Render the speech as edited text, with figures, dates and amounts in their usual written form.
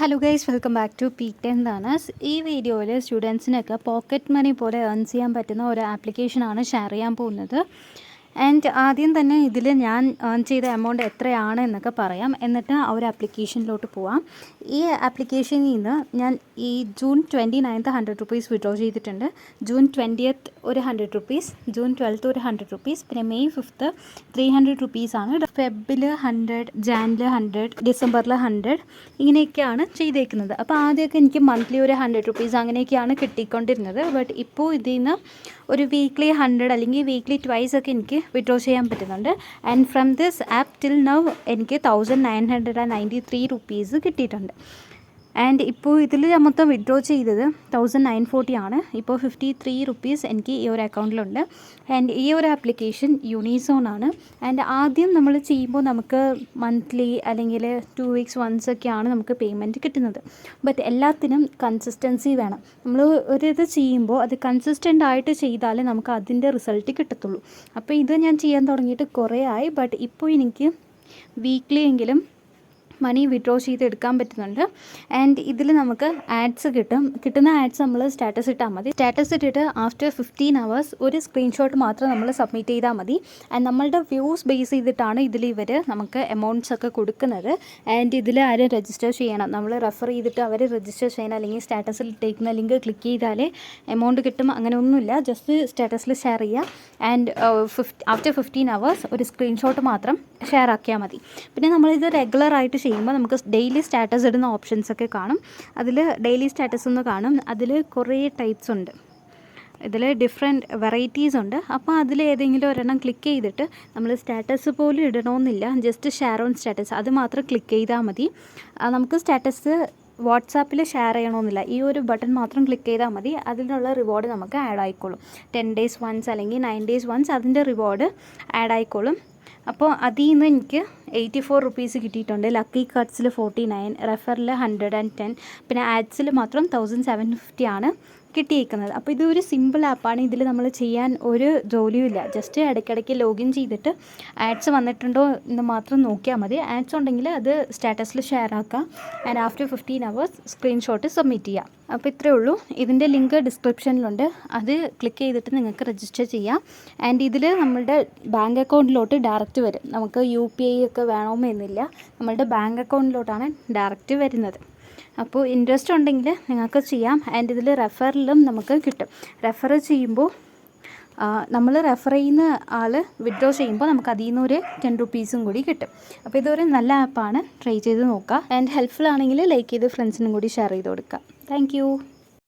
Hello guys, welcome back to peak 10 learners. ഈ വീഡിയോയിൽ സ്റ്റുഡൻസിനൊക്കെ pocket money പോലെ ഏൺ ചെയ്യാൻ പറ്റുന്ന ഒരു ആപ്ലിക്കേഷനാണ് ഷെയർ ചെയ്യാൻ പോകുന്നത്. ആൻഡ് ആദ്യം തന്നെ ഇതിൽ ഞാൻ ഏൺ ചെയ്ത എമൗണ്ട് എത്രയാണ് എന്നൊക്കെ പറയാം, എന്നിട്ട് ആ ഒരു ആപ്ലിക്കേഷനിലോട്ട് പോവാം. ഈ ആപ്ലിക്കേഷനിൽ നിന്ന് ഞാൻ ഈ ജൂൺ 29 100 വിഡ്രോ ചെയ്തിട്ടുണ്ട്. ജൂൺ 20 ഒരു 100 ജൂൺ 12 ഒരു 100 പിന്നെ മെയ് 5 300 ആണ്. ഫെബിൽ 100, ജാനിൽ 100, ഡിസംബറിൽ 100 ഇങ്ങനെയൊക്കെയാണ് ചെയ്തേക്കുന്നത്. അപ്പോൾ ആദ്യമൊക്കെ എനിക്ക് മന്ത്ലി ഒരു 100 അങ്ങനെയൊക്കെയാണ് കിട്ടിക്കൊണ്ടിരുന്നത്. ബട്ട് ഇപ്പോൾ ഇതിൽ നിന്ന് ഒരു വീക്ക്ലി 100 അല്ലെങ്കിൽ വീക്ക്ലി ട്വൈസ് ഒക്കെ എനിക്ക് വിഡ്രോ ചെയ്യാൻ പറ്റുന്നുണ്ട്. And from this app till now എനിക്ക് 1993 കിട്ടിയിട്ടുണ്ട്. ആൻഡ് ഇപ്പോൾ ഇതിൽ ഞാൻ മൊത്തം വിഡ്രോ ചെയ്തത് 1940 ആണ്. ഇപ്പോൾ 53 എനിക്ക് ഈ ഒരു അക്കൗണ്ടിലുണ്ട്. ആൻഡ് ഈ ഒരു ആപ്ലിക്കേഷൻ യൂണിസോൺ ആണ്. ആൻഡ് ആദ്യം നമ്മൾ ചെയ്യുമ്പോൾ നമുക്ക് മന്ത്ലി അല്ലെങ്കിൽ 2 weeks once ഒക്കെയാണ് നമുക്ക് പേയ്മെൻറ്റ് കിട്ടുന്നത്. ബട്ട് എല്ലാത്തിനും കൺസിസ്റ്റൻസി വേണം. നമ്മൾ ഒരിത് ചെയ്യുമ്പോൾ അത് കൺസിസ്റ്റൻ്റ് ആയിട്ട് ചെയ്താലേ നമുക്ക് അതിൻ്റെ റിസൾട്ട് കിട്ടത്തുള്ളൂ. അപ്പോൾ ഇത് ഞാൻ ചെയ്യാൻ തുടങ്ങിയിട്ട് കുറേ ആയി. ബട്ട് ഇപ്പോൾ എനിക്ക് വീക്ക്ലി എങ്കിലും മണി വിഡ്രോ ചെയ്തെടുക്കാൻ പറ്റുന്നുണ്ട്. ആൻഡ് ഇതിൽ നമുക്ക് ആഡ്സ് കിട്ടുന്ന ആഡ്സ് നമ്മൾ സ്റ്റാറ്റസ് ഇട്ടാൽ മതി. സ്റ്റാറ്റസ് ഇട്ടിട്ട് ആഫ്റ്റർ 15 hours ഒരു സ്ക്രീൻഷോട്ട് മാത്രം നമ്മൾ സബ്മിറ്റ് ചെയ്താൽ മതി. ആൻഡ് നമ്മളുടെ വ്യൂസ് ബേസ് ചെയ്തിട്ടാണ് ഇതിൽ ഇവർ നമുക്ക് എമൗണ്ട്സ് ഒക്കെ കൊടുക്കുന്നത്. ആൻഡ് ഇതിൽ ആരും രജിസ്റ്റർ ചെയ്യണം, നമ്മൾ റെഫർ ചെയ്തിട്ട് അവർ രജിസ്റ്റർ ചെയ്യണം, അല്ലെങ്കിൽ സ്റ്റാറ്റസിൽ ഇട്ടേക്കുന്ന ലിങ്ക് ക്ലിക്ക് ചെയ്താലേ എമൗണ്ട് കിട്ടും, അങ്ങനെ ഒന്നുമില്ല. ജസ്റ്റ് സ്റ്റാറ്റസിൽ ഷെയർ ചെയ്യുക. ആൻഡ് ആഫ്റ്റർ 15 hours ഒരു സ്ക്രീൻഷോട്ട് മാത്രം ഷെയർ ആക്കിയാൽ മതി. പിന്നെ നമ്മളിത് റെഗുലറായിട്ട് ചെയ്യുമ്പോൾ നമുക്ക് ഡെയിലി സ്റ്റാറ്റസ് ഇടുന്ന ഓപ്ഷൻസ് ഒക്കെ കാണും. അതിൽ ഡെയിലി സ്റ്റാറ്റസ് എന്ന് കാണും. അതിൽ കുറേ ടൈപ്സ് ഉണ്ട്, ഇതിൽ ഡിഫറെൻറ്റ് വെറൈറ്റീസ് ഉണ്ട്. അപ്പോൾ അതിൽ ഏതെങ്കിലും ഒരെണ്ണം ക്ലിക്ക് ചെയ്തിട്ട് നമ്മൾ സ്റ്റാറ്റസ് പോലും ഇടണമെന്നില്ല, ജസ്റ്റ് ഷെയർ ഓൺ സ്റ്റാറ്റസ് അത് മാത്രം ക്ലിക്ക് ചെയ്താൽ മതി. നമുക്ക് സ്റ്റാറ്റസ് വാട്സാപ്പിൽ ഷെയർ ചെയ്യണമെന്നില്ല, ഈ ഒരു ബട്ടൺ മാത്രം ക്ലിക്ക് ചെയ്താൽ മതി. അതിനുള്ള റിവാർഡ് നമുക്ക് ആഡ് ആയിക്കോളും. 10 days once അല്ലെങ്കിൽ 9 days once അതിൻ്റെ റിവാർഡ് ആഡ് ആയിക്കോളും. അപ്പോൾ അതിൽ നിന്ന് എനിക്ക് 84 കിട്ടിയിട്ടുണ്ട്. ലക്കി കാർഡ്സിൽ 49, റെഫറിൽ 110, പിന്നെ ആഡ്സിൽ മാത്രം 1750 ആണ് കിട്ടിയേക്കുന്നത്. അപ്പോൾ ഇതൊരു സിമ്പിൾ ആപ്പാണ്. ഇതിൽ നമ്മൾ ചെയ്യാൻ ഒരു ജോലിയുമില്ല, ജസ്റ്റ് ഇടയ്ക്കിടയ്ക്ക് ലോഗിൻ ചെയ്തിട്ട് ആഡ്സ് വന്നിട്ടുണ്ടോ എന്ന് മാത്രം നോക്കിയാൽ മതി. ആഡ്സ് ഉണ്ടെങ്കിൽ അത് സ്റ്റാറ്റസിൽ ഷെയർ ആക്കാം. And after 15 hours screenshot submit ചെയ്യാം. അപ്പോൾ ഇത്രയേ ഉള്ളൂ. ഇതിൻ്റെ ലിങ്ക് ഡിസ്ക്രിപ്ഷനിലുണ്ട്, അത് ക്ലിക്ക് ചെയ്തിട്ട് നിങ്ങൾക്ക് രജിസ്റ്റർ ചെയ്യാം. ആൻഡ് ഇതിൽ നമ്മളുടെ ബാങ്ക് അക്കൗണ്ടിലോട്ട് ഡയറക്റ്റ് വരും. നമുക്ക് UPI ഒക്കെ വേണമെന്നില്ല, നമ്മളുടെ ബാങ്ക് അക്കൗണ്ടിലോട്ടാണ് ഡയറക്റ്റ് വരുന്നത്. അപ്പോൾ ഇൻട്രസ്റ്റ് ഉണ്ടെങ്കിൽ നിങ്ങൾക്ക് ചെയ്യാം. ആൻഡ് ഇതിൽ റെഫറിലും നമുക്ക് കിട്ടും. റെഫർ ചെയ്യുമ്പോൾ നമ്മൾ റെഫർ ചെയ്യുന്ന ആൾ വിഡ്രോ ചെയ്യുമ്പോൾ നമുക്ക് അതിൽ നിന്ന് ഒരു 10 കൂടി കിട്ടും. അപ്പോൾ ഇതൊരു നല്ല ആപ്പാണ്, ട്രൈ ചെയ്ത് നോക്കുക. ആൻഡ് ഹെൽപ്ഫുൾ ആണെങ്കിൽ ലൈക്ക് ചെയ്ത് ഫ്രണ്ട്സിനും കൂടി ഷെയർ ചെയ്ത് കൊടുക്കുക. താങ്ക്